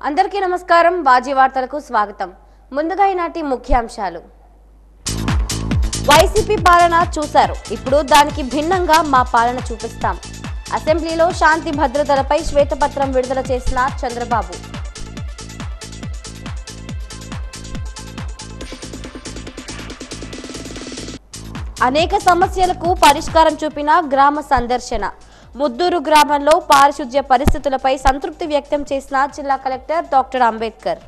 అందరికీ నమస్కారం. వాజీ వార్తలకు స్వాగతం. ముందుగా ఈనాటి ముఖ్యాంశాలు. వైసీపీ పాలన చూశారు, ఇప్పుడు దానికి భిన్నంగా మా పాలన చూపిస్తాం. అసెంబ్లీలో శాంతి భద్రతలపై శ్వేతపత్రం విడుదల చేసిన చంద్రబాబు. అనేక సమస్యలకు పరిష్కారం చూపిన గ్రామ సందర్శన. ముద్దూరు గ్రామంలో పారిశుధ్య పరిస్థితులపై సంతృప్తి వ్యక్తం చేసిన జిల్లా కలెక్టర్ డాక్టర్ అంబేద్కర్.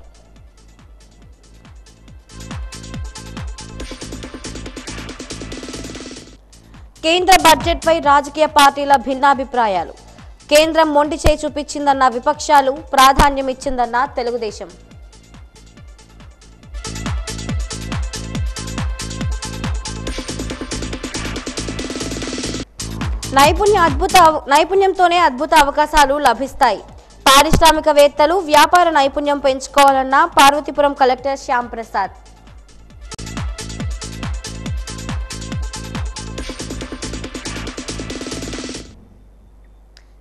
కేంద్ర బడ్జెట్పై రాజకీయ పార్టీల భిన్నాభిప్రాయాలు. కేంద్రం మొండి చేయి చూపించిందన్న విపక్షాలు, ప్రాధాన్యం ఇచ్చిందన్న తెలుగుదేశం. నైపుణ్యంతోనే అద్భుత అవకాశాలు లభిస్తాయి. పారిశ్రామికవేత్తలు వ్యాపార నైపుణ్యం పెంచుకోవాలన్న పార్వతీపురం కలెక్టర్ శ్యామ్ ప్రసాద్.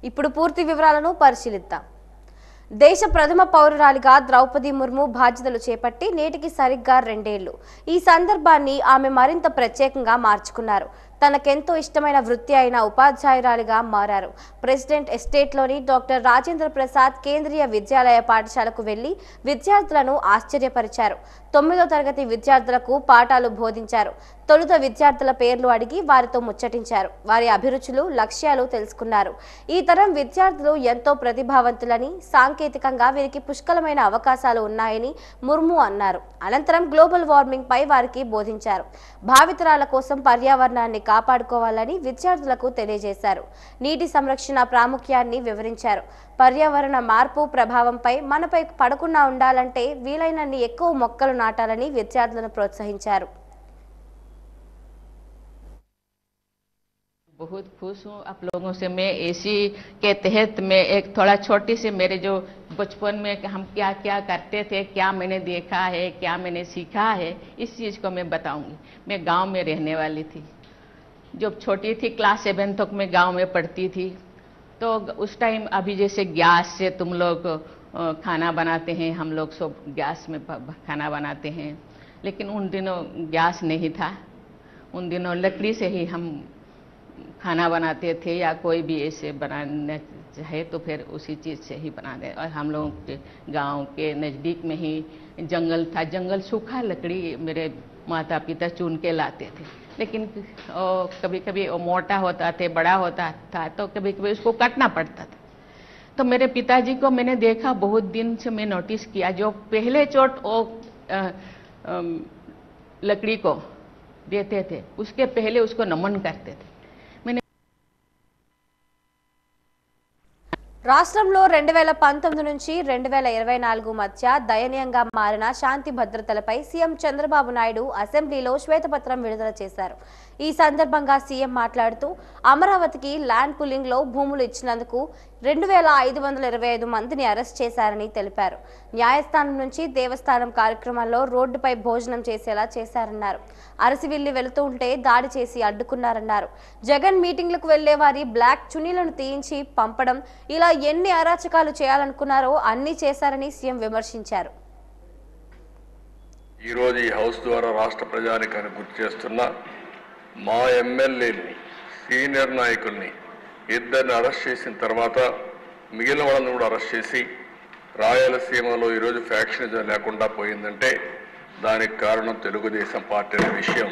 ఇప్పుడు పూర్తి వివరాలను పరిశీలిద్దాం. దేశ ప్రథమ పౌరురాలిగా ద్రౌపది ముర్ము బాధ్యతలు చేపట్టి నేటికి సరిగ్గా 2 ఏళ్లు. ఈ సందర్భాన్ని ఆమె మరింత ప్రత్యేకంగా మార్చుకున్నారు. తనకెంతో ఇష్టమైన వృత్తి అయిన ఉపాధ్యాయురాలిగా మారారు. ప్రెసిడెంట్ ఎస్టేట్లోని డాక్టర్ రాజేంద్ర ప్రసాద్ కేంద్రీయ విద్యాలయ పాఠశాలకు వెళ్లి విద్యార్థులను ఆశ్చర్యపరిచారు. 9వ తరగతి విద్యార్థులకు పాఠాలు బోధించారు. తొలుత విద్యార్థుల పేర్లు అడిగి వారితో ముచ్చటించారు. వారి అభిరుచులు, లక్ష్యాలు తెలుసుకున్నారు. ఈ తరం విద్యార్థులు ఎంతో ప్రతిభావంతులని, సాంకేతికంగా వీరికి పుష్కలమైన అవకాశాలు ఉన్నాయని ముర్ము అన్నారు. అనంతరం గ్లోబల్ వార్మింగ్ పై వారికి బోధించారు. భావితరాల కోసం పర్యావరణాన్ని కాపాడుకోవాలని విద్యార్థులకు తెలియజేశారు. నీటి సంరక్షణ ప్రాముఖ్యాన్ని వివరించారు. పర్యావరణ మార్పు ప్రభావంపై మనపై పడకుండా ఉండాలంటే వీలైనన్ని ఎక్కువ మొక్కలు నాటాలని విద్యార్థులను ప్రోత్సహించారు. बहुत खुश हूँ आप लोगों से। मैं एसी के तहत में एक थोड़ा छोटी से मेरे जो बचपन में हम क्या क्या करते थे, क्या मैंने देखा है, क्या मैंने सीखा है, इस चीज़ को मैं बताऊंगी। मैं गांव में रहने वाली थी। जब छोटी थी क्लास 7 तक मैं गांव में पढ़ती थी। तो उस टाइम अभी जैसे गैस से तुम लोग खाना बनाते हैं, हम लोग सब गैस में खाना बनाते हैं, लेकिन उन दिनों गैस नहीं था। उन दिनों लकड़ी से ही हम खाना बनाते थे, या कोई भी ऐसे बनाना चाहे तो फिर उसी चीज़ से ही बना दे। और हम लोगों के गांव के नज़दीक में ही जंगल था। जंगल सूखा लकड़ी मेरे माता पिता चुन के लाते थे, लेकिन कभी कभी वो मोटा होता थे, बड़ा होता था, तो कभी कभी उसको काटना पड़ता था। तो मेरे पिताजी को मैंने देखा, बहुत दिन से मैं नोटिस किया, जो पहले चोट वो लकड़ी को देते थे उसके पहले उसको नमन करते थे। రాష్ట్రంలో 2019 నుంచి 2024 మధ్య దయనీయంగా మారిన శాంతి భద్రతలపై సీఎం చంద్రబాబు నాయుడు అసెంబ్లీలో శ్వేతపత్రం విడుదల చేశారు. ఈ సందర్భంగా సీఎం మాట్లాడుతూ అమరావతికి ల్యాండ్ పుల్లింగ్ లో భూములు ఇచ్చినందుకు 2525 మందిని అరెస్ట్ చేశారని తెలిపారు. న్యాయస్థానం నుంచి దేవస్థానం కార్యక్రమంలో రోడ్డుపై భోజనం చేసేలా చేశారన్నారు. అరసివిల్లి వెళుతూ ఉంటే దాడి చేసి అడ్డుకున్నారన్నారు. జగన్ మీటింగ్లకు వెళ్లే వారి బ్లాక్ చున్నీలను తీయించి పంపడం, ఇలా ఎన్ని అరాచకాలు చేయాలనుకున్నారో అన్ని చేశారని సీఎం విమర్శించారు. ఈ రోజు ఈ హౌస్ ద్వారా రాష్ట్ర ప్రజానికాన్ని గుర్తు చేస్తున్నా, మా ఎమ్మెల్యేని, సీనియర్ నాయకుల్ని ఇద్దరిని అరెస్ట్ చేసిన తర్వాత మిగిలిన వాళ్ళని కూడా అరెస్ట్ చేసి రాయలసీమలో ఈరోజు ఫ్యాక్షనిజం లేకుండా పోయిందంటే దానికి కారణం తెలుగుదేశం పార్టీ అనే విషయం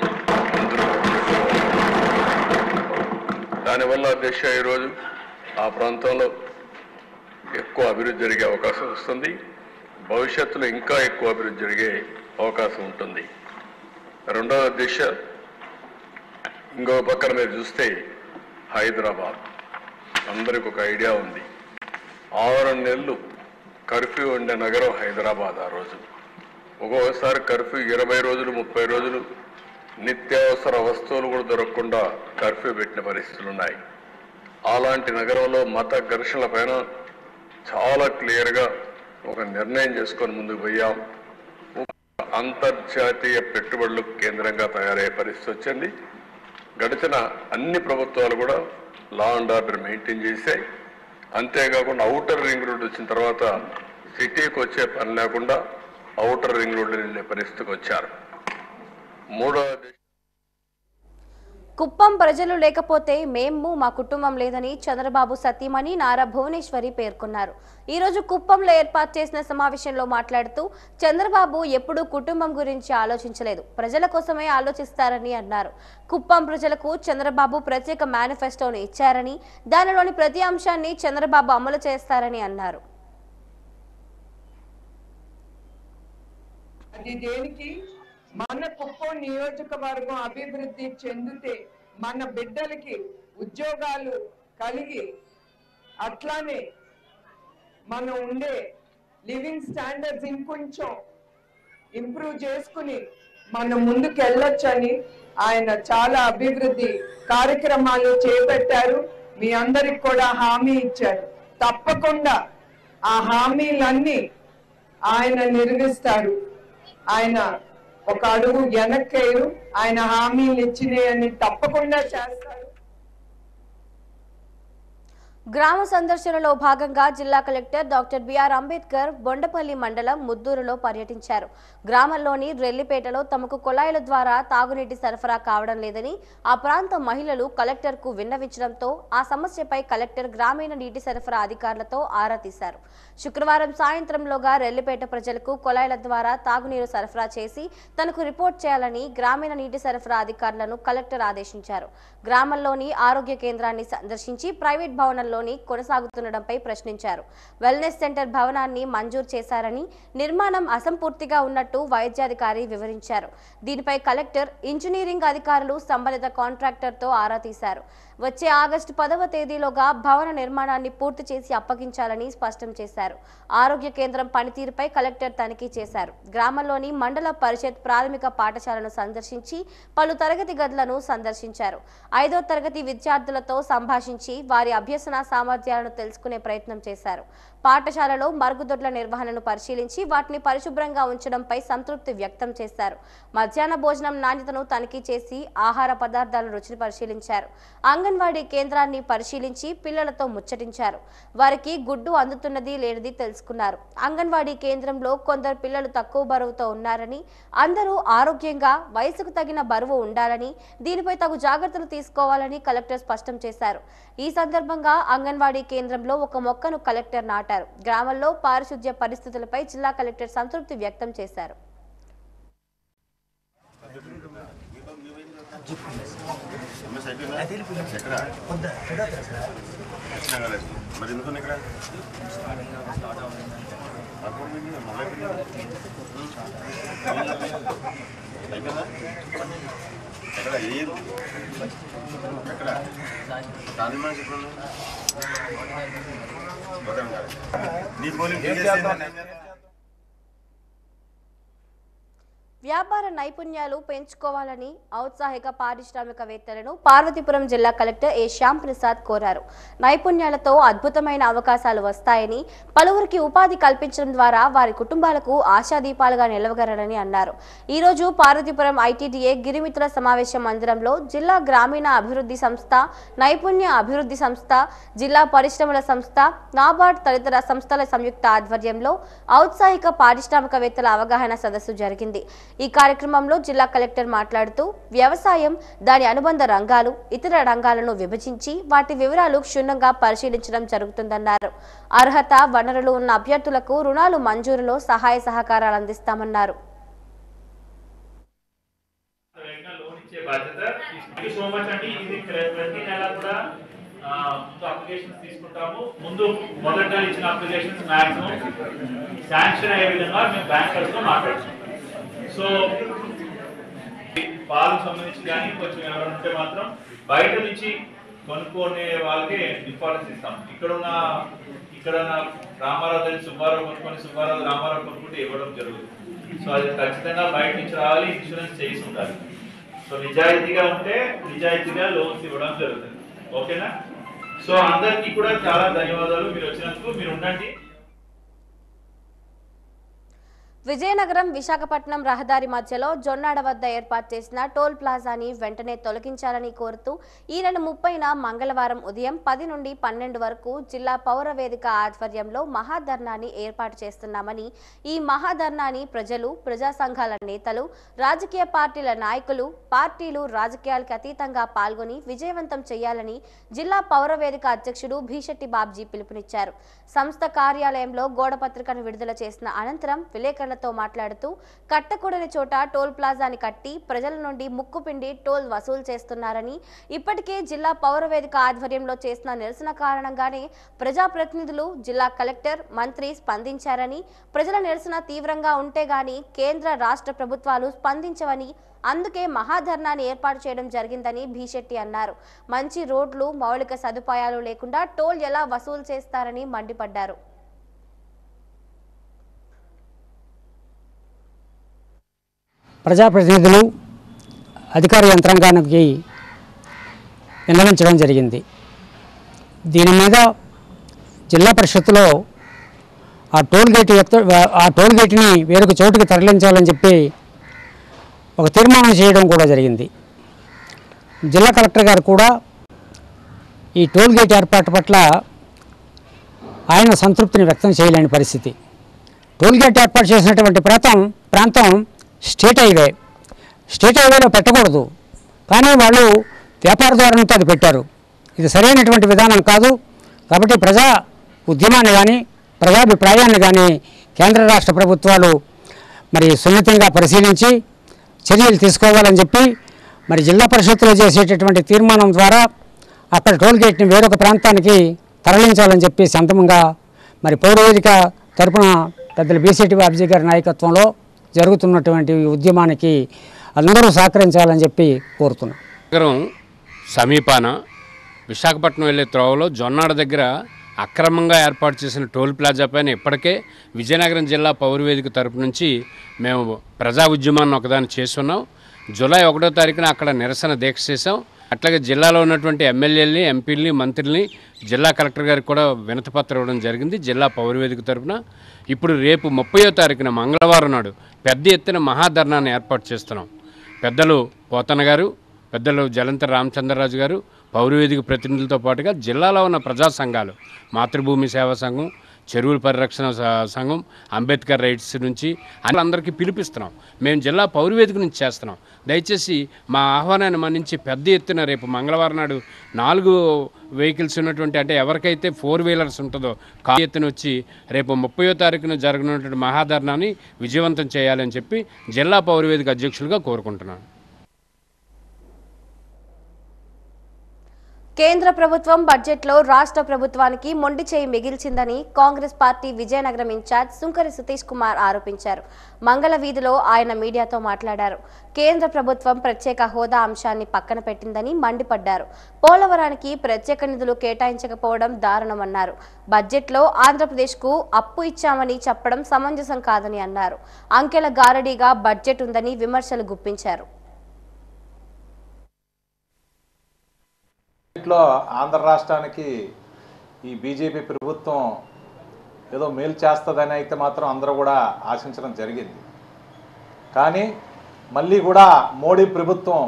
అందరూ దానివల్ల దిశ ఈరోజు ఆ ప్రాంతంలో ఎక్కువ అభివృద్ధి జరిగే అవకాశం వస్తుంది. భవిష్యత్తులో ఇంకా ఎక్కువ అభివృద్ధి జరిగే అవకాశం ఉంటుంది. రెండవ దిశ ఇంకో పక్కన మీరు చూస్తే హైదరాబాద్ అందరికి ఒక ఐడియా ఉంది. 6 నెలలు కర్ఫ్యూ ఉండే నగరం హైదరాబాద్. ఆ రోజు ఒక్కొక్కసారి కర్ఫ్యూ 20 రోజులు 30 రోజులు నిత్యావసర వస్తువులు కూడా దొరకకుండా కర్ఫ్యూ పెట్టిన పరిస్థితులు ఉన్నాయి. అలాంటి నగరంలో మత ఘర్షణల పైన చాలా క్లియర్గా ఒక నిర్ణయం చేసుకొని ముందుకు పోయాం. అంతర్జాతీయ పెట్టుబడులకు కేంద్రంగా తయారయ్యే పరిస్థితి వచ్చింది. గడిచిన అన్ని ప్రభుత్వాలు కూడా లా అండ్ ఆర్డర్ మెయింటైన్ చేశాయి. అంతేకాకుండా ఔటర్ రింగ్ రోడ్ వచ్చిన తర్వాత సిటీకి వచ్చే పని లేకుండా ఔటర్ రింగ్ రోడ్డు వెళ్ళే పరిస్థితికి వచ్చారు. మూడవ కుప్పం ప్రజలు లేకపోతే మేము మా కుటుంబం లేదని చంద్రబాబు సతీమణి నారా భువనేశ్వరి పేర్కొన్నారు. ఈ రోజు కుప్పంలో ఏర్పాటు చేసిన సమావేశంలో మాట్లాడుతూ చంద్రబాబు ఎప్పుడూ కుటుంబం గురించి ఆలోచించలేదు, ప్రజల కోసమే ఆలోచిస్తారని అన్నారు. కుప్పం ప్రజలకు చంద్రబాబు ప్రత్యేక మేనిఫెస్టోను ఇచ్చారని, దానిలోని ప్రతి అంశాన్ని చంద్రబాబు అమలు చేస్తారని అన్నారు. మన కుప్పం నియోజకవర్గం అభివృద్ధి చెందితే మన బిడ్డలకి ఉద్యోగాలు కలిగి అట్లానే మనం ఉండే లివింగ్ స్టాండర్డ్స్ ఇంకొంచెం ఇంప్రూవ్ చేసుకుని మనం ముందుకు వెళ్ళొచ్చని ఆయన చాలా అభివృద్ధి కార్యక్రమాలు చేపట్టారు. మీ అందరికి కూడా హామీ ఇచ్చారు. తప్పకుండా ఆ హామీలన్నీ ఆయన నిర్వహిస్తారు. ఆయన ఒక అడుగు వెనక్కేరు. ఆయన హామీలు ఇచ్చినాయని తప్పకుండా చేస్తారు. గ్రామ సందర్శనలో భాగంగా జిల్లా collector doctor BR Ambedkar Bondapalli మండలం ముద్దూరులో పర్యటించారు. గ్రామంలోని రెల్లిపేటలో తమకు కుళాయిల ద్వారా తాగునీటి సరఫరా కావడం లేదని ఆ ప్రాంత మహిళలు కలెక్టర్కు విన్నవించడంతో ఆ సమస్యపై కలెక్టర్ గ్రామీణ నీటి సరఫరా అధికారులతో ఆరా తీశారు. శుక్రవారం సాయంత్రంలోగా రెల్లిపేట ప్రజలకు కుళాయిల ద్వారా తాగునీరు సరఫరా చేసి తనకు రిపోర్ట్ చేయాలని గ్రామీణ నీటి సరఫరా అధికారులను కలెక్టర్ ఆదేశించారు. గ్రామంలోని ఆరోగ్య కేంద్రాన్ని సందర్శించి ప్రైవేట్ భవనంలో కొనసాగుతుండడంపై ప్రశ్నించారు. వెల్నెస్ సెంటర్ భవనాన్ని మంజూరు చేశారని, నిర్మాణం అసంపూర్తిగా ఉన్నట్టు వైద్యాధికారి వివరించారు. దీనిపై కలెక్టర్, ఇంజనీరింగ్ అధికారులు సంబంధిత కాంట్రాక్టర్తో ఆరా తీశారు. వచ్చే ఆగస్టు 10వ తేదీలోగా భవన నిర్మాణాన్ని పూర్తి చేసి అప్పగించాలని స్పష్టం చేశారు. ఆరోగ్య కేంద్రం పనితీరుపై కలెక్టర్ తనిఖీ చేశారు. గ్రామంలోని మండల పరిషత్ ప్రాథమిక పాఠశాలను సందర్శించి పలు తరగతి గదులను సందర్శించారు. 5వ తరగతి విద్యార్థులతో సంభాషించి వారి అభ్యసన సామర్థ్యాలను తెలుసుకునే ప్రయత్నం చేశారు. పాఠశాలలో మరుగుదొడ్ల నిర్వహణను పరిశీలించి వాటిని పరిశుభ్రంగా ఉంచడంపై సంతృప్తి వ్యక్తం చేశారు. మధ్యాహ్న భోజనం నాణ్యతను తనిఖీ చేసి ఆహార పదార్థాల రుచిని పరిశీలించారు. అంగన్వాడీ కేంద్రాన్ని పరిశీలించి పిల్లలతో ముచ్చటించారు. వారికి గుడ్డు అందుతున్నది లేనిది తెలుసుకున్నారు. అంగన్వాడీ కేంద్రంలో కొందరు పిల్లలు తక్కువ బరువుతో ఉన్నారని, అందరూ ఆరోగ్యంగా వయసుకు తగిన బరువు ఉండాలని, దీనిపై తగు జాగ్రత్తలు తీసుకోవాలని కలెక్టర్ స్పష్టం చేశారు. ఈ సందర్భంగా అంగన్వాడీ కేంద్రంలో ఒక మొక్కను కలెక్టర్ నాటారు. గ్రామంలో పారిశుద్ధ్య పరిస్థితులపై జిల్లా కలెక్టర్ సంతృప్తి వ్యక్తం చేశారు. వ్యాపార నైపుణ్యాలు పెంచుకోవాలని ఔత్సాహిక పారిశ్రామికవేత్తలను పార్వతీపురం జిల్లా కలెక్టర్ ఏ శ్యామ్ ప్రసాద్ కోరారు. నైపుణ్యాలతో అద్భుతమైన అవకాశాలు వస్తాయని, పలువురికి ఉపాధి కల్పించడం ద్వారా వారి కుటుంబాలకు ఆశాదీపాలుగా నిలవగలరని అన్నారు. ఈ రోజు పార్వతీపురం ఐటీడీఏ గిరిమిత్రుల సమావేశ మందిరంలో జిల్లా గ్రామీణ అభివృద్ధి సంస్థ, నైపుణ్య అభివృద్ధి సంస్థ, జిల్లా పరిశ్రమల సంస్థ, నాబార్డ్ తదితర సంస్థల సంయుక్త ఆధ్వర్యంలో ఔత్సాహిక పారిశ్రామికవేత్తల అవగాహన సదస్సు జరిగింది. ఈ కార్యక్రమంలో జిల్లా కలెక్టర్ మాట్లాడుతూ వ్యవసాయం, దాని అనుబంధ రంగాలు, ఇతర రంగాలను విభజించి వాటి వివరాలు క్షుణ్ణంగా పరిశీలించడం జరుగుతుందన్నారు. అర్హత, వనరులు ఉన్న అభ్యర్థులకు రుణాలు మంజూరులో సహాయ సహకారాలు అందిస్తామన్నారు. ముందు మొదట ఇచ్చిన అప్లికేషన్స్ మాక్సిమం శాంక్షన్ అయ్యే విధంగా మేము బ్యాంకర్స్ తో మాట్లాడుతున్నాం. సో పాలకు సంబంధించి కానీ కొంచెం ఎవరైనా ఉంటే మాత్రం బయట నుంచి కొనుక్కునే వాళ్ళకి ఇంపార్టెన్స్ ఇస్తాం. ఇక్కడ రామారావు దగ్గర సుబ్బారావు కొనుక్కొని సుబ్బారావు రామారావు కొనుక్కుంటే ఇవ్వడం జరుగుతుంది. సో అది ఖచ్చితంగా బయట నుంచి రావాలి, ఇన్సూరెన్స్ చేసి ఉండాలి. సో నిజాయితీగా ఉంటే నిజాయితీగా లోన్స్ ఇవ్వడం జరుగుతుంది. ఓకేనా? సో అందరికీ కూడా చాలా ధన్యవాదాలు. మీరు వచ్చినందుకు. మీరు ఉండండి. విజయనగరం విశాఖపట్నం రహదారి మధ్యలో జొన్నాడ వద్ద ఏర్పాటు చేసిన టోల్ ప్లాజాని వెంటనే తొలగించాలని కోరుతూ ఈ నెల 30న మంగళవారం ఉదయం 10 నుండి 12 వరకు జిల్లా పౌర వేదిక ఆధ్వర్యంలో మహాధర్నాని ఏర్పాటు చేస్తున్నామని, ఈ మహాధర్నాని ప్రజలు, ప్రజా సంఘాల నేతలు, రాజకీయ పార్టీల నాయకులు, పార్టీలు రాజకీయాలకు అతీతంగా పాల్గొని విజయవంతం చేయాలని జిల్లా పౌర వేదిక అధ్యక్షుడు భీశెట్టి బాబ్జీ పిలుపునిచ్చారు. సంస్థ కార్యాలయంలో గోడపత్రికను విడుదల చేసిన అనంతరం విలేకరులతో మాట్లాడుతూ కట్టకూడని చోట టోల్ ప్లాజాని కట్టి ప్రజల నుండి ముక్కుపిండి టోల్ వసూలు చేస్తున్నారని, ఇప్పటికే జిల్లా పౌర వేదిక ఆధ్వర్యంలో చేసిన నిరసన కారణంగానే ప్రజాప్రతినిధులు, జిల్లా కలెక్టర్, మంత్రి స్పందించారని, ప్రజల నిరసన తీవ్రంగా ఉంటే గాని కేంద్ర రాష్ట్ర ప్రభుత్వాలు స్పందించవని, అందుకే మహాధర్నాని ఏర్పాటు చేయడం జరిగిందని భీశెట్టి అన్నారు. మంచి రోడ్లు, మౌలిక సదుపాయాలు లేకుండా టోల్ ఎలా వసూలు చేస్తారని మండిపడ్డారు. ప్రజాప్రతినిధులు, అధికార యంత్రాంగానికి విన్నవించడం జరిగింది. దీని మీద జిల్లా పరిషత్తులో ఆ టోల్ గేట్ని వేరొక చోటుకి తరలించాలని చెప్పి ఒక తీర్మానం చేయడం కూడా జరిగింది. జిల్లా కలెక్టర్ గారు కూడా ఈ టోల్ గేట్ ఏర్పాటు పట్ల ఆయన సంతృప్తిని వ్యక్తం చేయలేని పరిస్థితి. టోల్ గేట్ ఏర్పాటు చేసినటువంటి ప్రాంతం స్టేట్ హైవేలో పెట్టకూడదు, కానీ వాళ్ళు వ్యాపార ధోరణితో అది పెట్టారు. ఇది సరైనటువంటి విధానం కాదు. కాబట్టి ప్రజా ఉద్యమాన్ని కానీ ప్రజాభిప్రాయాన్ని కానీ కేంద్ర రాష్ట్ర ప్రభుత్వాలు మరి సున్నితంగా పరిశీలించి చర్యలు తీసుకోవాలని చెప్పి మరి జిల్లా పరిషత్తులో చేసేటటువంటి తీర్మానం ద్వారా అక్కడ టోల్ గేట్ని వేరొక ప్రాంతానికి తరలించాలని చెప్పి సంతమంగా మరి పౌరవేదిక తరపున పెద్దలు భీశెట్టి బాబ్జీ గారి నాయకత్వంలో జరుగుతున్నటువంటి ఉద్యమానికి అందరూ సహకరించాలని చెప్పి కోరుతున్నాం. నగరం సమీపాన విశాఖపట్నం వెళ్ళే త్రోవలో జొన్నాడ దగ్గర అక్రమంగా ఏర్పాటు చేసిన టోల్ ప్లాజా పైన ఇప్పటికే విజయనగరం జిల్లా పౌరవేదిక తరపు నుంచి మేము ప్రజా ఉద్యమాన్ని ఒకదాన్ని చేస్తున్నాం. జూలై 1వ తారీఖున అక్కడ నిరసన దీక్ష చేసాం. అట్లాగే జిల్లాలో ఉన్నటువంటి ఎమ్మెల్యేలని, ఎంపీలని, మంత్రులని జిల్లా కలెక్టర్ గారికి కూడా వినతిపత్రం ఇవ్వడం జరిగింది జిల్లా పౌరవేదిక తరపున. ఇప్పుడు రేపు 30వ తారీఖున మంగళవారం నాడు పెద్ద ఎత్తున మహాధర్నాన్ని ఏర్పాటు చేస్తున్నాం. పెద్దలు పోతన్న గారు, పెద్దలు జలంతర్ రామచంద్రరాజు గారు, పౌరవేదిక ప్రతినిధులతో పాటుగా జిల్లాలో ఉన్న ప్రజా సంఘాలు, మాతృభూమి సేవా సంఘం, చెరువుల పరిరక్షణ సంఘం, అంబేద్కర్ రైట్స్ నుంచి అందరికీ పిలిపిస్తున్నాం. మేము జిల్లా పౌరవేదిక నుంచి చేస్తున్నాం. దయచేసి మా ఆహ్వానాన్ని మన్నించి పెద్ద ఎత్తున రేపు మంగళవారం నాడు 4 వెహికల్స్ ఉన్నటువంటి, అంటే ఎవరికైతే 4 వీలర్స్ ఉంటుందో కారు ఎత్తున వచ్చి రేపు 30వ తారీఖున జరగనున్నటువంటి మహాధర్నాన్ని విజయవంతం చేయాలని చెప్పి జిల్లా పౌరవేదిక అధ్యక్షులుగా కోరుకుంటున్నాను. కేంద్ర ప్రభుత్వం బడ్జెట్లో రాష్ట్ర ప్రభుత్వానికి మొండి చేయి మిగిల్చిందని కాంగ్రెస్ పార్టీ విజయనగరం ఇన్ఛార్జ్ సుంకరి సుతీష్ కుమార్ ఆరోపించారు. మంగళ వీధిలో ఆయన మీడియాతో మాట్లాడారు. కేంద్ర ప్రభుత్వం ప్రత్యేక హోదా అంశాన్ని పక్కన పెట్టిందని మండిపడ్డారు. పోలవరానికి ప్రత్యేక నిధులు కేటాయించకపోవడం దారుణమన్నారు. బడ్జెట్లో ఆంధ్రప్రదేశ్కు అప్పు ఇచ్చామని చెప్పడం సమంజసం కాదని అన్నారు. అంకెల గారడీగా బడ్జెట్ ఉందని విమర్శలు గుప్పించారు. లో ఆంధ్ర రాష్ట్రానికి ఈ బీజేపీ ప్రభుత్వం ఏదో మేలు చేస్తుందని అయితే మాత్రం అందరూ కూడా ఆశించడం జరిగింది. కానీ మళ్ళీ కూడా మోడీ ప్రభుత్వం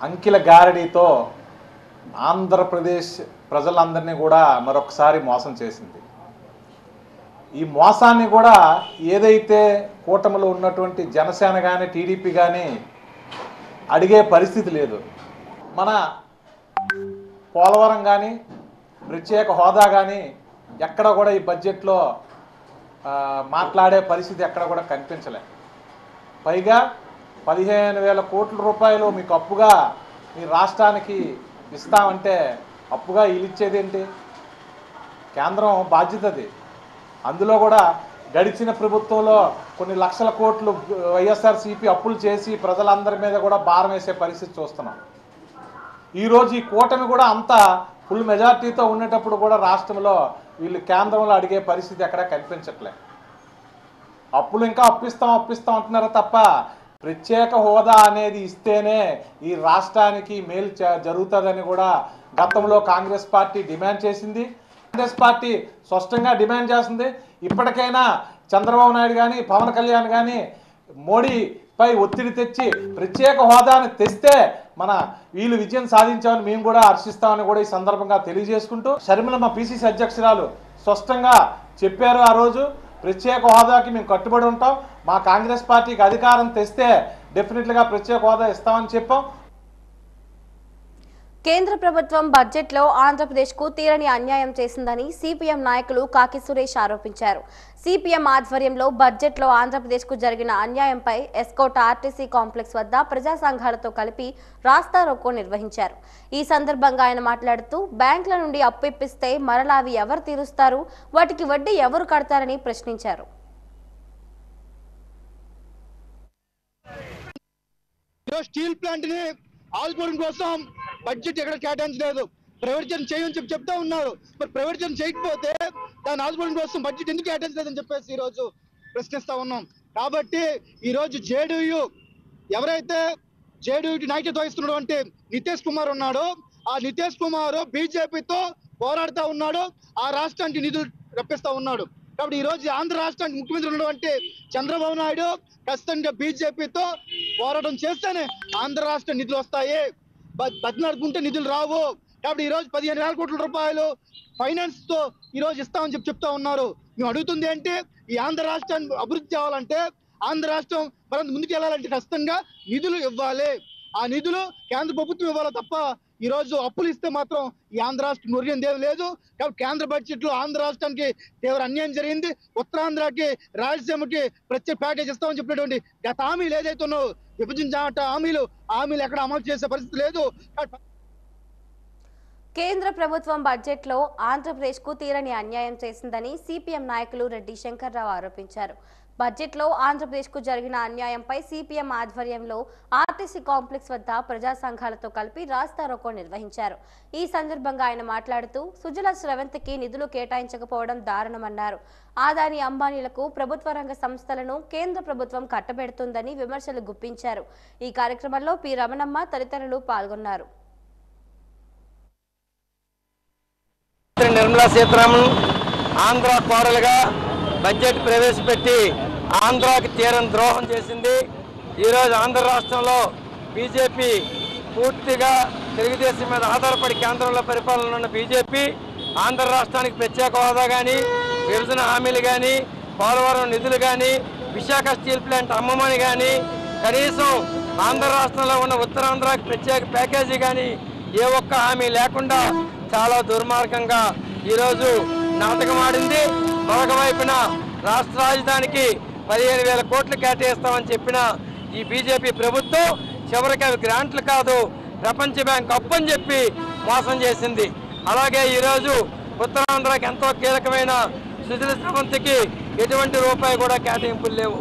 అంకెల గారడీతో ఆంధ్రప్రదేశ్ ప్రజలందరినీ కూడా మరొకసారి మోసం చేసింది. ఈ మోసాన్ని కూడా ఏదైతే కూటమిలో ఉన్నటువంటి జనసేన కానీ టీడీపీ కానీ అడిగే పరిస్థితి లేదు. మన పోలవరం కానీ ప్రత్యేక హోదా కానీ ఎక్కడ కూడా ఈ బడ్జెట్లో మాట్లాడే పరిస్థితి ఎక్కడ కూడా కనిపించలే. పైగా 15,000 కోట్ల రూపాయలు మీకు అప్పుగా మీ రాష్ట్రానికి ఇస్తామంటే అప్పుగా ఇచ్చేదేంటి? కేంద్రం బాధ్యతది. అందులో కూడా గడిచిన ప్రభుత్వంలో కొన్ని లక్షల కోట్లు వైఎస్ఆర్సీపీ అప్పులు చేసి ప్రజలందరి మీద కూడా భారం వేసే పరిస్థితి చూస్తున్నాం. ఈరోజు ఈ కూటమి కూడా అంతా ఫుల్ మెజార్టీతో ఉండేటప్పుడు కూడా రాష్ట్రంలో వీళ్ళు కేంద్రంలో అడిగే పరిస్థితి ఎక్కడా కనిపించట్లే. అప్పులు ఇంకా అప్పిస్తాం అంటున్నారు తప్ప ప్రత్యేక హోదా అనేది ఇస్తేనే ఈ రాష్ట్రానికి మేలు జరుగుతుందని కూడా గతంలో కాంగ్రెస్ పార్టీ డిమాండ్ చేసింది. కాంగ్రెస్ పార్టీ స్పష్టంగా డిమాండ్ చేస్తుంది. ఇప్పటికైనా చంద్రబాబు నాయుడు కానీ పవన్ కళ్యాణ్ కానీ మోడీపై ఒత్తిడి తెచ్చి ప్రత్యేక హోదాను తెస్తే వీళ్ళు విజయం సాధించామని మేము కూడా హర్షిస్తామని కూడా ఈ సందర్భంగా తెలియజేసుకుంటూ షర్మిలమ్మ పిసిసి అధ్యక్షురాలు స్పష్టంగా చెప్పారు. ఆ రోజు ప్రత్యేక హోదాకి మేము కట్టుబడి ఉంటాం, మా కాంగ్రెస్ పార్టీకి అధికారం తెస్తే డెఫినెట్గా ప్రత్యేక హోదా ఇస్తామని చెప్పాం. కేంద్ర ప్రభుత్వం బడ్జెట్లో ఆంధ్రప్రదేశ్కు తీరని అన్యాయం చేసిందని సిపిఎం నాయకులు కాకి సురేష్ ఆరోపించారు. సిపిఎం ఆధ్వర్యంలో బడ్జెట్లో ఆంధ్రప్రదేశ్కు జరిగిన అన్యాయంపై ఎస్కోట్ ఆర్టీసీ కాంప్లెక్స్ వద్ద ప్రజా సంఘాలతో కలిపి రాస్తారోకో నిర్వహించారు. ఈ సందర్భంగా ఆయన మాట్లాడుతూ బ్యాంకుల నుండి అప్పు ఇప్పిస్తే మరలా అవి ఎవరు తీరుస్తారు, వాటికి వడ్డీ ఎవరు కడతారని ప్రశ్నించారు. స్టీల్ ప్లాంట్ ని ఆల్పోవడం కోసం బడ్జెట్ ఎక్కడ కేటాయించలేదు, ప్రైవేటైజేషన్ చేయని చెప్తా ఉన్నారు. మరి ప్రైవేటైజేషన్ చేయకపోతే దాని ఆల్పోవడం కోసం బడ్జెట్ ఎందుకు కేటాయించలేదని చెప్పేసి ఈ రోజు ప్రశ్నిస్తా ఉన్నాం. కాబట్టి ఈ రోజు జేడీయూ ఎవరైతే జేడీయూ నాయకత్వం వహిస్తున్నటువంటి నితీష్ కుమార్ ఉన్నాడో, ఆ నితీష్ కుమార్ బీజేపీతో పోరాడుతూ ఉన్నాడు, ఆ రాష్ట్రానికి నిధులు రప్పిస్తా ఉన్నాడు. కాబట్టి ఈ రోజు ఆంధ్ర రాష్ట్రానికి ముఖ్యమంత్రి ఉన్నటువంటి చంద్రబాబు నాయుడు ఖచ్చితంగా బీజేపీతో పోరాటం చేస్తేనే ఆంధ్ర రాష్ట్ర నిధులు వస్తాయి, బతినాడుకుంటే నిధులు రావు. కాబట్టి ఈ రోజు 15,000 కోట్ల రూపాయలు ఫైనాన్స్ తో ఈ రోజు ఇస్తామని చెప్తా ఉన్నారు. మేము అడుగుతుంది ఏంటి, ఈ ఆంధ్ర రాష్ట్రాన్ని అభివృద్ధి చేయాలంటే, ఆంధ్ర రాష్ట్రం మరింత ముందుకు వెళ్ళాలంటే ఖచ్చితంగా నిధులు ఇవ్వాలి. ఆ నిధులు కేంద్ర ప్రభుత్వం ఇవ్వాలి తప్ప ఈ రోజు అప్పులు ఇస్తే మాత్రం ఈ ఆంధ్ర రాష్ట్రం మురిగింది ఏం లేదు. కాబట్టి కేంద్ర బడ్జెట్ లో ఆంధ్ర రాష్ట్రానికి తీవ్ర అన్యాయం జరిగింది. ఉత్తరాంధ్రకి రాయలసీమకి ప్రత్యేక ప్యాకేజ్ ఇస్తామని చెప్పినటువంటి గత హామీలు ఏదైతే ఉన్నాయో విభజించే హామీలు ఎక్కడ అమలు చేసే పరిస్థితి లేదు. కేంద్ర ప్రభుత్వం బడ్జెట్లో ఆంధ్రప్రదేశ్కు తీరని అన్యాయం చేసిందని సిపిఎం నాయకులు రెడ్డి శంకర్రావు ఆరోపించారు. బడ్జెట్లో ఆంధ్రప్రదేశ్కు జరిగిన అన్యాయంపై సిపిఎం ఆధ్వర్యంలో ఆర్టీసీ కాంప్లెక్స్ వద్ద ప్రజా సంఘాలతో కలిపి రాస్తారోకో నిర్వహించారు. ఈ సందర్భంగా ఆయన మాట్లాడుతూ సుజల స్రవంతికి నిధులు కేటాయించకపోవడం దారుణమన్నారు. ఆదాని అంబానీలకు ప్రభుత్వ రంగ సంస్థలను కేంద్ర ప్రభుత్వం కట్టబెడుతుందని విమర్శలు గుప్పించారు. ఈ కార్యక్రమంలో పి రమణమ్మ తదితరులు పాల్గొన్నారు. నిర్మలా సీతారామన్ ఆంధ్ర కోడలుగా బడ్జెట్ ప్రవేశపెట్టి ఆంధ్రాకి తీరని ద్రోహం చేసింది. ఈరోజు ఆంధ్ర రాష్ట్రంలో బీజేపీ పూర్తిగా తెలుగుదేశం మీద ఆధారపడి కేంద్రంలో పరిపాలన ఉన్న బీజేపీ ఆంధ్ర రాష్ట్రానికి ప్రత్యేక హోదా కానీ, విభజన హామీలు కానీ, పోలవరం నిధులు కానీ, విశాఖ స్టీల్ ప్లాంట్ అమ్మమని కానీ, కనీసం ఆంధ్ర రాష్ట్రంలో ఉన్న ఉత్తరాంధ్రకి ప్రత్యేక ప్యాకేజీ కానీ ఏ ఒక్క హామీ లేకుండా చాలా దుర్మార్గంగా ఈరోజు నాటకం ఆడింది. మరొక వైపున రాష్ట్ర రాజధానికి 15,000 కోట్లు కేటాయిస్తామని చెప్పిన ఈ బీజేపీ ప్రభుత్వం చివరికి అవి గ్రాంట్లు కాదు, ప్రపంచ బ్యాంక్ అప్పు అని చెప్పి మోసం చేసింది. అలాగే ఈరోజు ఉత్తరాంధ్రకి ఎంతో కీలకమైన సుజల స్రవంతికి ఎటువంటి రూపాయి కూడా కేటాయింపులు లేవు.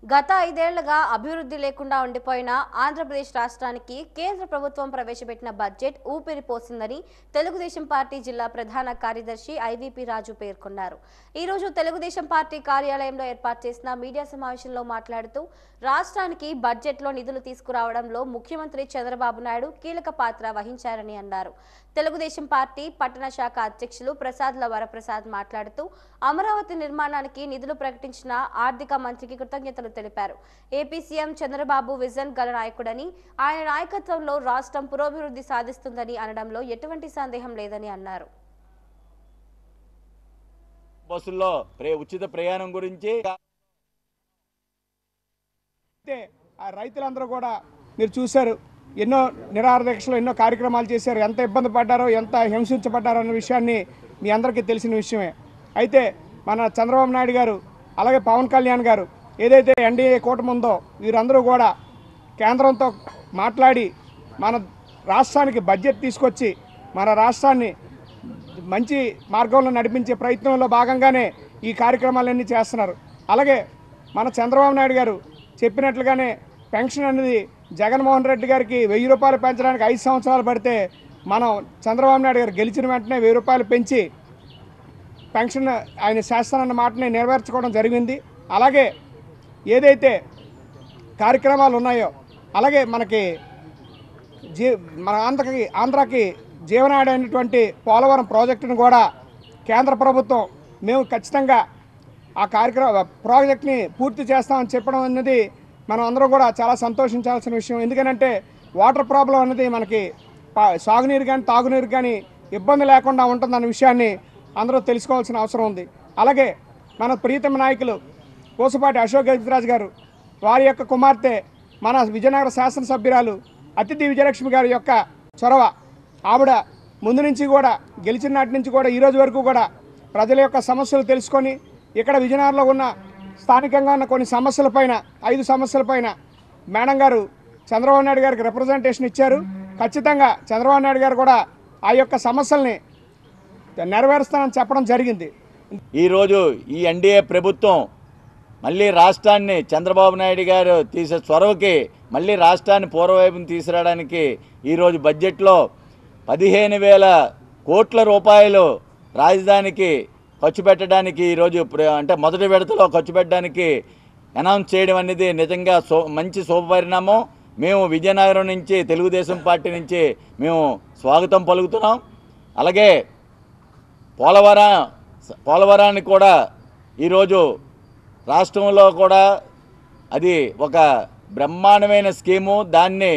గత 5 ఏళ్లుగా అభివృద్ధి లేకుండా ఉండిపోయిన ఆంధ్రప్రదేశ్ రాష్ట్రానికి కేంద్ర ప్రభుత్వం ప్రవేశపెట్టిన బడ్జెట్ ఊపిరి పోసిందని తెలుగుదేశం పార్టీ జిల్లా ప్రధాన కార్యదర్శి ఐవీపీ రాజు పేర్కొన్నారు. ఈ రోజు తెలుగుదేశం పార్టీ కార్యాలయంలో ఏర్పాటు చేసిన మీడియా సమావేశంలో మాట్లాడుతూ రాష్ట్రానికి బడ్జెట్లో నిధులు తీసుకురావడంలో ముఖ్యమంత్రి చంద్రబాబు నాయుడు కీలక పాత్ర వహించారని అన్నారు. తెలుగుదేశం పార్టీ పట్టణ శాఖ అధ్యక్షులు ప్రసాద్ల వరప్రసాద్ మాట్లాడుతూ అమరావతి నిర్మాణానికి నిధులు ప్రకటించిన ఆర్థిక మంత్రికి కృతజ్ఞతలు తెలిపారు. ఏపీ సీఎం చంద్రబాబు విజన్ గల నాయకుడని, ఆయన నాయకత్వంలో రాష్ట్రం పురోభివృద్ధి సాధిస్తుందని అనడంలో ఎటువంటి సందేహం లేదని అన్నారు. బస్సుల్లో ఉచిత ప్రయాణం గురించి ఆ రైతులందరూ కూడా మీరు చూశారు, ఎన్నో నిరాహారదీక్షలు ఎన్నో కార్యక్రమాలు చేశారు, ఎంత ఇబ్బంది పడ్డారో, ఎంత హింసించబడ్డారో అన్న విషయాన్ని మీ అందరికీ తెలిసిన విషయమే. అయితే మన చంద్రబాబు నాయుడు గారు అలాగే పవన్ కళ్యాణ్ గారు ఏదైతే ఎన్డీఏ కూటమి ఉందో వీరందరూ కూడా కేంద్రంతో మాట్లాడి మన రాష్ట్రానికి బడ్జెట్ తీసుకొచ్చి మన రాష్ట్రాన్ని మంచి మార్గంలో నడిపించే ప్రయత్నంలో భాగంగానే ఈ కార్యక్రమాలన్నీ చేస్తున్నారు. అలాగే మన చంద్రబాబు నాయుడు గారు చెప్పినట్లుగానే పెన్షన్ అనేది జగన్మోహన్ రెడ్డి గారికి 1000 రూపాయలు పెంచడానికి 5 సంవత్సరాలు పడితే మనం చంద్రబాబు నాయుడు గారు గెలిచిన వెంటనే 1000 రూపాయలు పెంచి పెన్షన్ ఆయన శాసనన్న మాటని నెరవేర్చుకోవడం జరిగింది. అలాగే ఏదైతే కార్యక్రమాలు ఉన్నాయో అలాగే మనకి మన ఆంధ్రాకి జీవనాడి అయినటువంటి పోలవరం ప్రాజెక్టును కూడా కేంద్ర ప్రభుత్వం మేము ఖచ్చితంగా ఆ ప్రాజెక్ట్ని పూర్తి చేస్తామని చెప్పడం అన్నది మనం అందరం కూడా చాలా సంతోషించాల్సిన విషయం. ఎందుకంటే వాటర్ ప్రాబ్లం అనేది మనకి సాగునీరు కానీ తాగునీరు కానీ ఇబ్బంది లేకుండా ఉంటుందన్న విషయాన్ని అందరూ తెలుసుకోవాల్సిన అవసరం ఉంది. అలాగే మన ప్రీతమ నాయకులు కోసపాటి అశోక్ గజరాజ్ గారు వారి యొక్క కుమార్తె మన విజయనగర శాసనసభ్యురాలు అతిథి విజయలక్ష్మి గారి యొక్క చొరవ, ఆవిడ ముందు నుంచి కూడా గెలిచిన నాటి నుంచి కూడా ఈరోజు వరకు కూడా ప్రజల యొక్క సమస్యలు తెలుసుకొని ఇక్కడ విజయనగరంలో ఉన్న స్థానికంగా ఉన్న కొన్ని సమస్యలపైన 5 సమస్యలపైన మేడం గారు చంద్రబాబు నాయుడు గారికి రిప్రజెంటేషన్ ఇచ్చారు. ఖచ్చితంగా చంద్రబాబు నాయుడు గారు కూడా ఆ యొక్క సమస్యల్ని నెరవేరుస్తానని చెప్పడం జరిగింది. ఈరోజు ఈ ఎన్డీఏ ప్రభుత్వం మళ్ళీ రాష్ట్రాన్ని చంద్రబాబు నాయుడు గారు తీసే చొరవకి మళ్ళీ రాష్ట్రాన్ని పూర్వవైపుని తీసుకురావడానికి ఈరోజు బడ్జెట్లో 15,000 కోట్ల రూపాయలు రాజధానికి ఖర్చు పెట్టడానికి ఈరోజు అంటే మొదటి విడతలో ఖర్చు పెట్టడానికి అనౌన్స్ చేయడం అనేది నిజంగా మంచి శుభపరిణామం. మేము విజయనగరం నుంచి తెలుగుదేశం పార్టీ నుంచి మేము స్వాగతం పలుకుతున్నాం. అలాగే పోలవరాన్ని కూడా ఈరోజు రాష్ట్రంలో కూడా అది ఒక బ్రహ్మాండమైన స్కీము. దాన్ని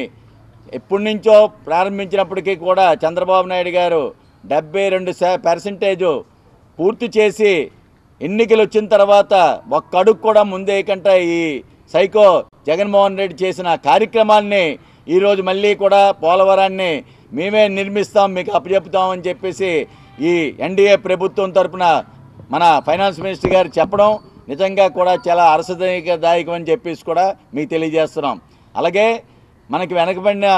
ఎప్పటి నుంచో ప్రారంభించినప్పటికీ కూడా చంద్రబాబు నాయుడు గారు 72% పూర్తి చేసి ఎన్నికలు వచ్చిన తర్వాత ఒక్క అడుగు కూడా ముందేయకుండా ఈ సైకో జగన్మోహన్ రెడ్డి చేసిన కార్యక్రమాన్ని ఈరోజు మళ్ళీ కూడా పోలవరాన్ని మేమే నిర్మిస్తాం, మీకు అప్పచెప్తామని చెప్పేసి ఈ ఎన్డీఏ ప్రభుత్వం తరఫున మన ఫైనాన్స్ మినిస్టర్ గారు చెప్పడం నిజంగా కూడా చాలా హర్షదాయకం అని చెప్పేసి కూడా మీకు తెలియజేస్తున్నాం. అలాగే మనకి వెనకబడిన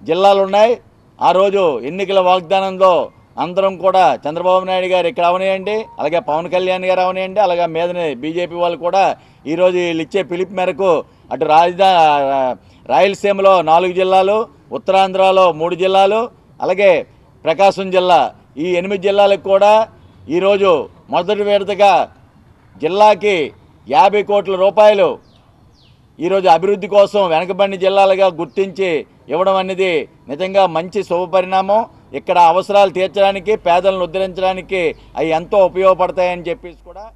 జిల్లాలు ఉన్నాయి. ఆ రోజు ఎన్నికల వాగ్దానంలో అందరం కూడా చంద్రబాబు నాయుడు గారు ఇక్కడ అవనియండి, అలాగే పవన్ కళ్యాణ్ గారు అవనియండి, అలాగే మీదనే బీజేపీ వాళ్ళు కూడా ఈరోజు వీళ్ళు ఇచ్చే పిలుపు మేరకు అటు రాయలసీమలో 4 జిల్లాలు, ఉత్తరాంధ్రలో 3 జిల్లాలు, అలాగే ప్రకాశం జిల్లా, ఈ 8 జిల్లాలకు కూడా ఈరోజు మొదటి విడతగా జిల్లాకి 50 కోట్ల రూపాయలు ఈరోజు అభివృద్ధి కోసం వెనకబడిన జిల్లాలుగా గుర్తించి ఇవ్వడం అనేది నిజంగా మంచి శుభపరిణామం. ఇక్కడ అవసరాలు తీర్చడానికి, పేదలను ఉద్ధరించడానికి అవి ఎంతో ఉపయోగపడతాయని చెప్పేసి కూడా.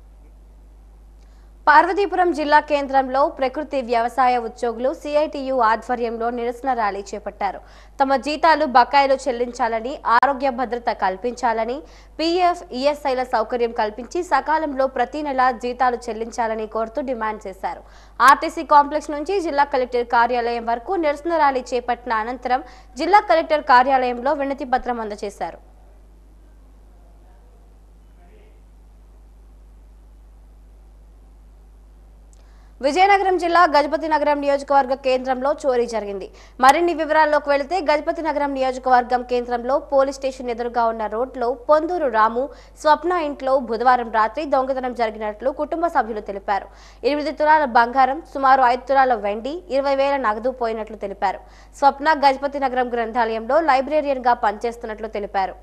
పార్వతీపురం జిల్లా కేంద్రంలో ప్రకృతి వ్యవసాయ ఉద్యోగులు సిఐటియు ఆధ్వర్యంలో నిరసన ర్యాలీ చేపట్టారు. తమ జీతాలు బకాయిలు చెల్లించాలని, ఆరోగ్య భద్రత కల్పించాలని, పీఎఫ్ ఈఎస్ఐల సౌకర్యం కల్పించి సకాలంలో ప్రతి నెల జీతాలు చెల్లించాలని కోరుతూ డిమాండ్ చేశారు. ఆర్టీసీ కాంప్లెక్స్ నుంచి జిల్లా కలెక్టర్ కార్యాలయం వరకు నిరసన ర్యాలీ చేపట్టిన అనంతరం జిల్లా కలెక్టర్ కార్యాలయంలో వినతి పత్రం అందజేశారు. విజయనగరం జిల్లా గజపతి నగరం నియోజకవర్గ కేంద్రంలో చోరీ జరిగింది. మరిన్ని వివరాల్లోకి వెళితే గజపతి నగరం నియోజకవర్గం కేంద్రంలో పోలీస్ స్టేషన్ ఎదురుగా ఉన్న రోడ్లో పొందూరు రాము, స్వప్న ఇంట్లో బుధవారం రాత్రి దొంగతనం జరిగినట్లు కుటుంబ సభ్యులు తెలిపారు. 8 తులాల బంగారం, సుమారు 5 తులాల వెండి, 20,000 నగదు పోయినట్లు తెలిపారు. స్వప్న గజపతి నగరం గ్రంథాలయంలో లైబ్రేరియన్ గా పనిచేస్తున్నట్లు తెలిపారు.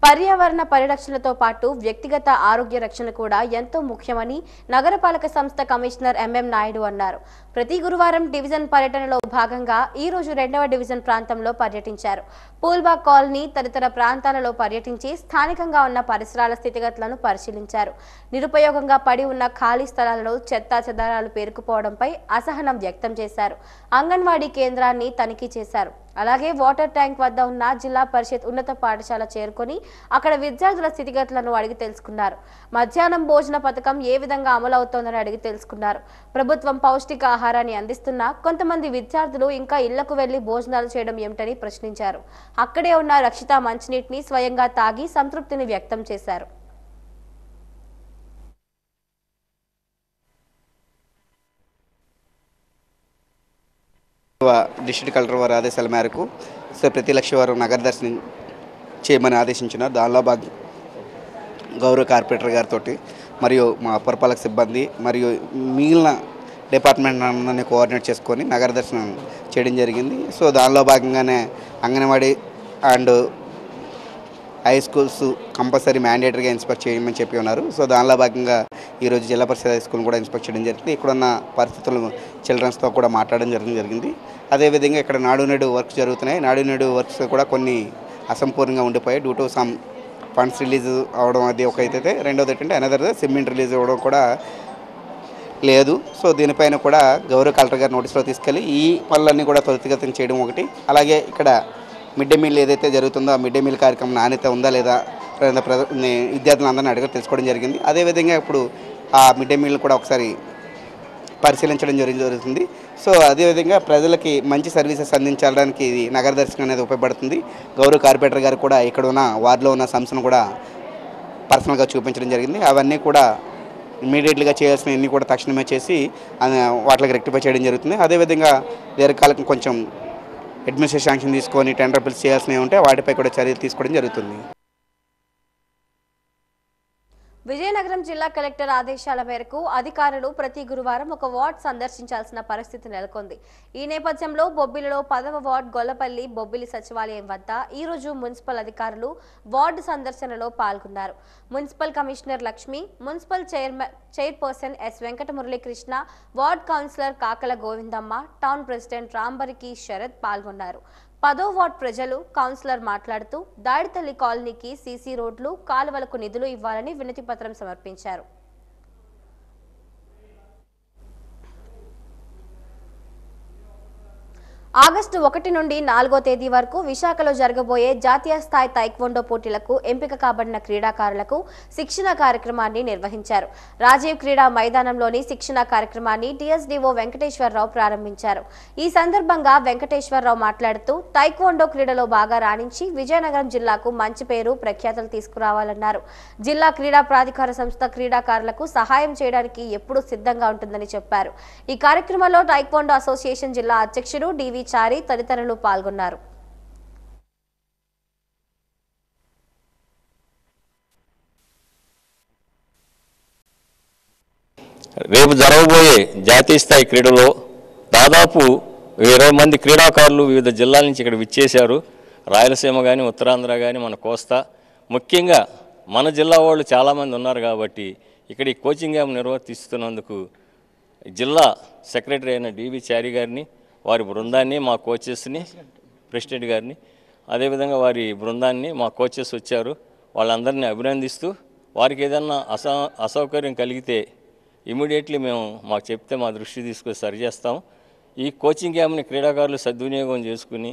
పర్యావరణ పరిరక్షణతో పాటు వ్యక్తిగత ఆరోగ్య రక్షణ కూడా ఎంతో ముఖ్యమని నగరపాలక సంస్థ కమిషనర్ ఎంఎం నాయుడు అన్నారు. ప్రతి గురువారం డివిజన్ పర్యటనలో భాగంగా ఈ రోజు 2వ డివిజన్ ప్రాంతంలో పర్యటించారు. పూల్బాగ్ కాలనీ తదితర ప్రాంతాలలో పర్యటించి స్థానికంగా ఉన్న పరిసరాల స్థితిగతులను పరిశీలించారు. నిరుపయోగంగా పడి ఉన్న ఖాళీ స్థలాలలో చెత్తా చెదారాలు పేరుకుపోవడంపై అసహనం వ్యక్తం చేశారు. అంగన్వాడీ కేంద్రాన్ని తనిఖీ చేశారు. అలాగే వాటర్ ట్యాంక్ వద్ద ఉన్న జిల్లా పరిషత్ ఉన్నత పాఠశాల చేరుకొని అక్కడ విద్యార్థుల స్థితిగతులను అడిగి తెలుసుకున్నారు. మధ్యాహ్నం భోజన పథకం ఏ విధంగా అమలవుతోందని అడిగి తెలుసుకున్నారు. ప్రభుత్వం పౌష్టిక ఆహారాన్ని అందిస్తున్నా కొంతమంది విద్యార్థులు ఇంకా ఇళ్లకు వెళ్లి భోజనాలు చేయడం ఏమిటని ప్రశ్నించారు. అక్కడే ఉన్న రక్షిత మంచినీటిని స్వయంగా తాగి సంతృప్తిని వ్యక్తం చేశారు. డిస్ట్రిక్ట్ కలెక్టర్ వారి ఆదేశాల మేరకు ప్రతి లక్ష వారు నగర దర్శనం చేయమని ఆదేశించినారు. దానిలో గౌరవ కార్పొరేటర్ గారితో మరియు మా పురపాలక సిబ్బంది మరియు మిగిలిన డిపార్ట్మెంట్ అందరినీ కోఆర్డినేట్ చేసుకొని నగర దర్శనం చేయడం జరిగింది. దానిలో భాగంగానే anganwadi and high schools compulsory మ్యాండేటరీగా ఇన్స్పెక్ట్ చేయమని చెప్పి ఉన్నారు. దానిలో భాగంగా ఈరోజు జిల్లా పరిషత్ హై స్కూల్ కూడా ఇన్స్పెక్ట్ చేయడం జరిగింది. ఇక్కడున్న పరిస్థితులు చిల్డ్రన్స్తో కూడా మాట్లాడడం జరిగింది. అదేవిధంగా ఇక్కడ నాడు నేడు వర్క్స్ జరుగుతున్నాయి. నాడు నేడు వర్క్స్ కూడా కొన్ని అసంపూర్ణంగా ఉండిపోయాయి. Due to some funds release అవ్వడం అది ఒక అయితే, రెండోది ఏంటంటే అనదర్ సిమెంట్ రిలీజ్ అవ్వడం కూడా లేదు. సో దీనిపైన కూడా గౌరవ కలెక్టర్ గారి నోటీస్లో తీసుకెళ్ళి ఈ పనులన్నీ కూడా త్వరితగతిన చేయడం ఒకటి. అలాగే ఇక్కడ మిడ్ డే మీల్ ఏదైతే జరుగుతుందో ఆ మిడ్ డే మీల్ కార్యక్రమం నాణ్యత ఉందా లేదా విద్యార్థులందరినీ అడిగి తెలుసుకోవడం జరిగింది. అదేవిధంగా ఇప్పుడు ఆ మిడ్ డే మీల్ కూడా ఒకసారి పరిశీలించడం జరుగుతుంది. సో అదేవిధంగా ప్రజలకి మంచి సర్వీసెస్ అందించడానికి ఇది నగర దర్శనం అనేది ఉపయోగపడుతుంది. గౌరవ కార్పొరేటర్ గారు కూడా ఇక్కడ ఉన్న వార్డులో ఉన్న సమస్యను కూడా పర్సనల్గా చూపించడం జరిగింది. అవన్నీ కూడా ఇమీడియట్గా చేయాల్సినవన్నీ కూడా తక్షణమే చేసి వాటికి రెక్టిఫై చేయడం జరుగుతుంది. అదేవిధంగా దీర్ఘకాలం కొంచెం అడ్మినిస్ట్రేషన్ శాంక్షన్ తీసుకొని టెండర్ బిల్స్ చేయాల్సినవి ఉంటే వాటిపై కూడా చర్యలు తీసుకోవడం జరుగుతుంది. విజయనగరం జిల్లా కలెక్టర్ ఆదేశాల మేరకు అధికారులు ప్రతి గురువారం ఒక వార్డ్ సందర్శించాల్సిన పరిస్థితి నెలకొంది. ఈ నేపథ్యంలో బొబ్బిలిలో 10వ వార్డ్ గొల్లపల్లి బొబ్బిలి సచివాలయం వద్ద ఈ రోజు మున్సిపల్ అధికారులు వార్డు సందర్శనలో పాల్గొన్నారు. Municipal commissioner Lakshmi, municipal chairperson S Venkata Muralikrishna, ward councillor Kakala Govindamma, town president Rambariki Sharath పాల్గొన్నారు. 10వ వార్డ్ ప్రజలు కౌన్సిలర్ మాట్లాడుతూ దాడితల్లి కాలనీకి సీసీ రోడ్లు, కాలువలకు నిధులు ఇవ్వాలని వినతి పత్రం సమర్పించారు. ఆగస్టు 1 నుండి 4వ తేదీ వరకు విశాఖలో జరగబోయే జాతీయ స్థాయి తైక్వాండో పోటీలకు ఎంపిక కాబడిన క్రీడాకారులకు శిక్షణ కార్యక్రమాన్ని నిర్వహించారు. రాజీవ్ క్రీడా మైదానంలోని శిక్షణ కార్యక్రమాన్ని టీఎస్డీఓ వెంకటేశ్వరరావు ప్రారంభించారు. ఈ సందర్భంగా వెంకటేశ్వరరావు మాట్లాడుతూ తైక్వాండో క్రీడలో బాగా రాణించి విజయనగరం జిల్లాకు మంచి పేరు ప్రఖ్యాతలు తీసుకురావాలన్నారు. జిల్లా క్రీడా ప్రాధికార సంస్థ క్రీడాకారులకు సహాయం చేయడానికి ఎప్పుడూ సిద్ధంగా ఉంటుందని చెప్పారు. ఈ కార్యక్రమంలో తైక్వాండో అసోసియేషన్ జిల్లా అధ్యక్షుడు డివి చారి తదితరులు పాల్గొన్నారు. రేపు జరగబోయే జాతీయ స్థాయి క్రీడలో దాదాపు 20 మంది క్రీడాకారులు వివిధ జిల్లాల నుంచి ఇక్కడ విచ్చేశారు. రాయలసీమ కానీ, ఉత్తరాంధ్ర కానీ, మన కోస్తా, ముఖ్యంగా మన జిల్లా వాళ్ళు చాలామంది ఉన్నారు కాబట్టి ఇక్కడ ఈ కోచింగ్ క్యాంప్ నిర్వర్తిస్తున్నందుకు జిల్లా సెక్రటరీ అయిన డివి చారి గారిని, వారి బృందాన్ని, మా కోచెస్ని, ప్రెసిడెంట్ గారిని, అదేవిధంగా వారి బృందాన్ని, మా కోచెస్ వచ్చారు, వాళ్ళందరినీ అభినందిస్తూ వారికి ఏదన్నా అసౌకర్యం కలిగితే ఇమీడియట్లీ మాకు చెప్తే మా దృష్టి తీసుకొని సరిచేస్తాం. ఈ కోచింగ్ క్యాంప్ని క్రీడాకారులు సద్వినియోగం చేసుకుని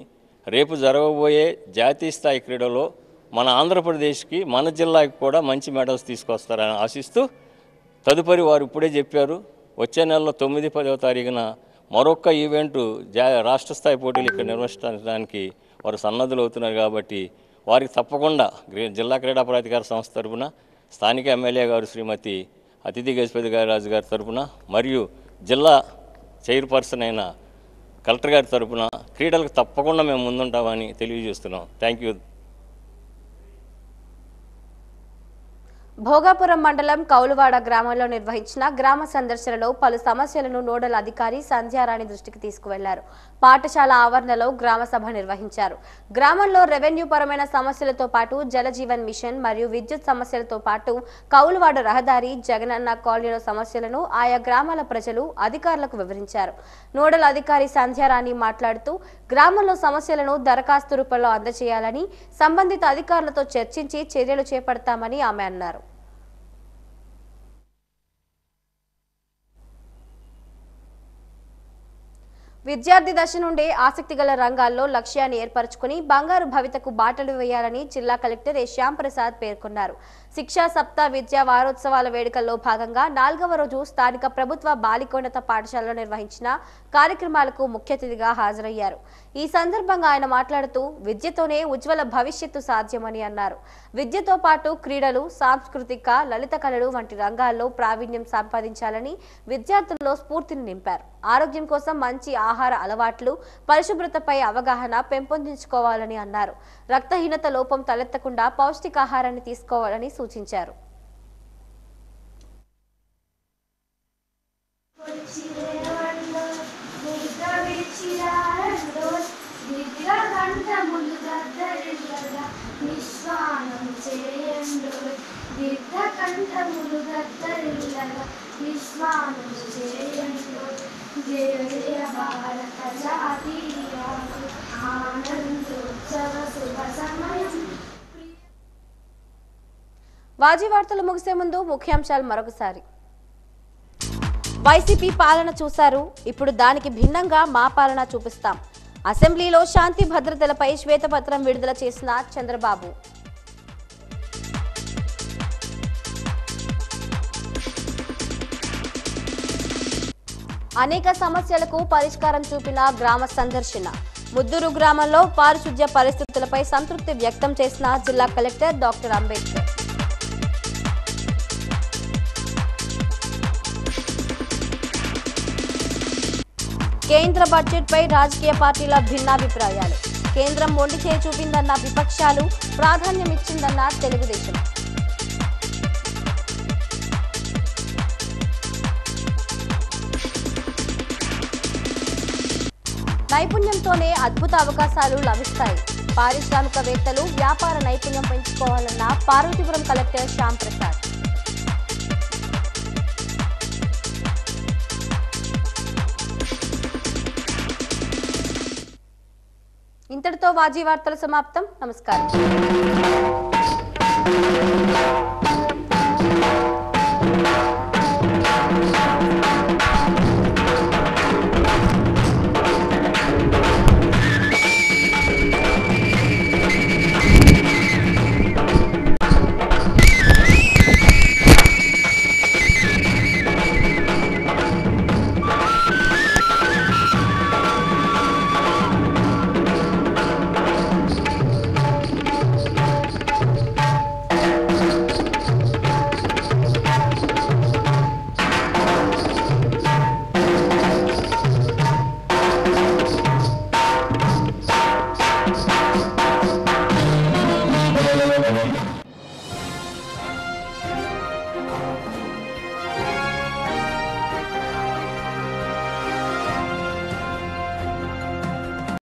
రేపు జరగబోయే జాతీయ స్థాయి క్రీడలో మన ఆంధ్రప్రదేశ్కి, మన జిల్లాకి కూడా మంచి మెడల్స్ తీసుకొస్తారని ఆశిస్తూ తదుపరి వారు ఇప్పుడే చెప్పారు వచ్చే నెలలో 9, 10వ తారీఖున మరొక ఈవెంటు రాష్ట్ర స్థాయి పోటీలు ఇక్కడ నిర్వహించడానికి వారు సన్నద్ధులు అవుతున్నారు. కాబట్టి వారికి తప్పకుండా జిల్లా క్రీడా ప్రాధికార సంస్థ తరఫున స్థానిక ఎమ్మెల్యే గారు శ్రీమతి అతిథి గజపతి రాజు గారి తరఫున మరియు జిల్లా చైర్పర్సన్ అయిన కలెక్టర్ గారి తరఫున క్రీడలకు తప్పకుండా మేము ముందుంటామని తెలియజేస్తున్నాం. Thank you. భోగాపురం మండలం కౌలువాడ గ్రామంలో నిర్వహించిన గ్రామ సందర్శనలో పలు సమస్యలను నోడల్ అధికారి సంధ్యారాణి దృష్టికి తీసుకువెళ్లారు. పాఠశాల ఆవరణలో గ్రామ సభ నిర్వహించారు. గ్రామంలో రెవెన్యూ పరమైన సమస్యలతో పాటు జలజీవన్ మిషన్ మరియు విద్యుత్ సమస్యలతో పాటు కౌలువాడ రహదారి, జగనన్న కాలనీలో సమస్యలను ఆయా గ్రామాల ప్రజలు అధికారులకు వివరించారు. నోడల్ అధికారి సంధ్యారాణి మాట్లాడుతూ గ్రామంలో సమస్యలను దరఖాస్తు రూపంలో అందజేయాలని, సంబంధిత అధికారులతో చర్చించి చర్యలు చేపడతామని ఆమె అన్నారు. విద్యార్థి దశ నుండే ఆసక్తిగల రంగాల్లో లక్ష్యాన్ని ఏర్పరచుకుని బంగారు భవితకు బాటలు వేయాలని జిల్లా కలెక్టర్ ఎస్ శ్యాంప్రసాద్ పేర్కొన్నారు. శిక్షా సప్తా విద్యా వారోత్సవాల వేడుకల్లో భాగంగా 4వ రోజు స్థానిక ప్రభుత్వ బాలికోన్నత పాఠశాలలో నిర్వహించిన కార్యక్రమాలకు ముఖ్య అతిథిగా హాజరయ్యారు. ఈ సందర్భంగా ఆయన మాట్లాడుతూ విద్యతోనే ఉజ్వల భవిష్యత్తు సాధ్యమని అన్నారు. విద్యతో పాటు క్రీడలు, సాంస్కృతిక, లలిత కళలు వంటి రంగాల్లో ప్రావీణ్యం సంపాదించాలని విద్యార్థుల్లో స్ఫూర్తిని నింపారు. ఆరోగ్యం కోసం మంచి ఆహార అలవాట్లు, పరిశుభ్రతపై అవగాహన పెంపొందించుకోవాలని అన్నారు. రక్తహీనత లోపం తలెత్తకుండా పౌష్టికాహారాన్ని తీసుకోవాలని సూచించారు. కంఠములు గద్దరిల్లగా వాజీ వార్తలు ముగిసే ముందు ముఖ్యాంశాలు మరొకసారి. వైసీపీ పాలన చూశారు, ఇప్పుడు దానికి భిన్నంగా మా పాలన చూపిస్తాం. అసెంబ్లీలో శాంతి భద్రతలపై శ్వేతపత్రం విడుదల చేసిన చంద్రబాబు. అనేక సమస్యలకు పరిష్కారం చూపిన గ్రామ సందర్శన. ముద్దూరు గ్రామంలో పారిశుధ్య పరిస్థితులపై సంతృప్తి వ్యక్తం చేసిన జిల్లా కలెక్టర్ డాక్టర్ అంబేద్కర్. కేంద్ర బడ్జెట్పై రాజకీయ పార్టీల భిన్నాభిప్రాయాలు. కేంద్రం మొండి చేయి చూపిందన్న విపక్షాలు, ప్రాధాన్యమిచ్చిందన్న తెలుగుదేశం. నైపుణ్యంతోనే అద్భుత అవకాశాలు లభిస్తాయి. పారిశ్రామికవేత్తలు వ్యాపార నైపుణ్యం పెంచుకోవాలన్న పార్వతీపురం కలెక్టర్ శ్యామ్ ప్రసాద్. ఇంతటితో వాజీ వార్తలు సమాప్తం. నమస్కారం.